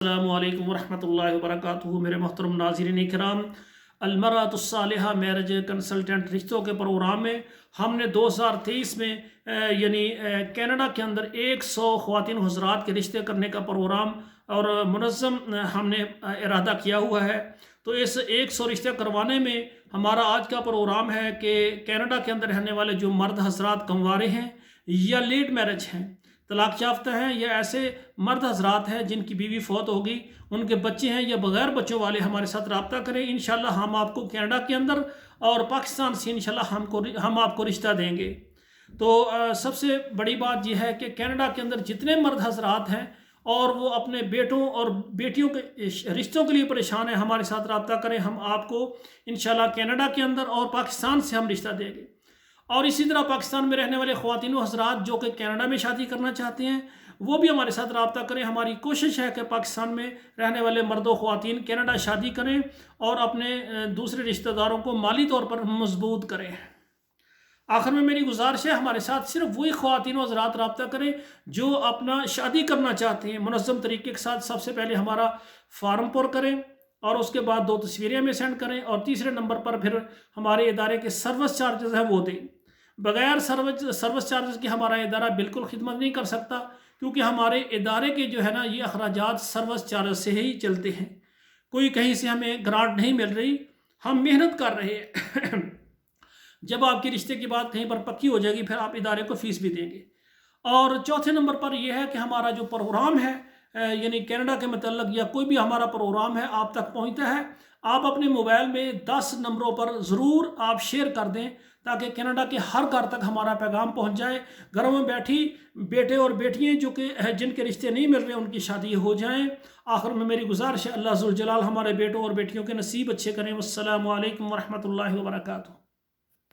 अस्सलामुअलैकुम वरहमतुल्लाहि वबरकातुहू। मेरे मोहतरम नाज़रीन इकराम, अलमरअतुस्सालिहा मैरिज कंसल्टेंट रिश्तों के प्रोग्राम में हमने 2023 में यानी कनाडा के अंदर 100 ख़वातीन हज़रात के रिश्ते करने का प्रोग्राम और मुनज़्ज़म हमने इरादा किया हुआ है। तो इस 100 रिश्ते करवाने में हमारा आज का प्रोग्राम है कि कनाडा के अंदर रहने वाले जो मर्द हज़रात कंवारे हैं या लेट मैरिज हैं, तलाक याफ्ता हैं, या ऐसे मर्द हज़रात हैं जिनकी बीवी फौत होगी, उनके बच्चे हैं या बग़ैर बच्चों वाले हमारे साथ रब्ता करें। इंशाल्लाह हम आपको कनाडा के अंदर और पाकिस्तान से इंशाल्लाह हम आपको रिश्ता देंगे। तो सबसे बड़ी बात यह है कि कनाडा के अंदर जितने मर्द हज़रात हैं और वो अपने बेटों और बेटियों के रिश्तों के लिए परेशान हैं, हमारे साथ रब्ता करें। हम आपको इंशाल्लाह कनाडा के अंदर और पाकिस्तान से हम रिश्ता देंगे। और इसी तरह पाकिस्तान में रहने वाले ख़वातीन हज़रात जो कि कनाडा में शादी करना चाहते हैं, वो भी हमारे साथ रब्ता करें। हमारी कोशिश है कि पाकिस्तान में रहने वाले मर्दों ख़वातीन कनाडा शादी करें और अपने दूसरे रिश्तेदारों को माली तौर पर मजबूत करें। आखिर में मेरी गुजारिश है, हमारे साथ सिर्फ वही ख़वातीन हज़रात रब्ता करें जो अपना शादी करना चाहते हैं मुनज़्ज़म तरीके के साथ। सबसे पहले हमारा फार्म पर करें और उसके बाद 2 तस्वीरें हमें सेंड करें और तीसरे नंबर पर फिर हमारे इदारे के सर्विस चार्जेस हैं वो दें। बग़ैर सर्विस चार्जेस के हमारा इदारा बिल्कुल खिदमत नहीं कर सकता, क्योंकि हमारे इदारे के जो है ना ये अखराजात सर्विस चार्जेस से ही चलते हैं। कोई कहीं से हमें ग्रांट नहीं मिल रही, हम मेहनत कर रहे हैं। जब आपके रिश्ते की बात कहीं पर पक्की हो जाएगी फिर आप इदारे को फ़ीस भी देंगे। और चौथे नंबर पर यह है कि हमारा जो प्रोग्राम है यानी कनाडा के मतलब या कोई भी हमारा प्रोग्राम है आप तक पहुंचता है, आप अपने मोबाइल में 10 नंबरों पर ज़रूर आप शेयर कर दें ताकि कनाडा के हर घर तक हमारा पैगाम पहुंच जाए। घरों में बैठी बेटे और बेटियां जो कि जिनके रिश्ते नहीं मिल रहे उनकी शादी हो जाएं। आखिर में मेरी गुजारिश है, अल्लाह ज़ुल जलाल हमारे बेटों और बेटियों के नसीब अच्छे करें। वस्सलामु अलैकुम वरहमतुल्लाहि वबरकातुहू।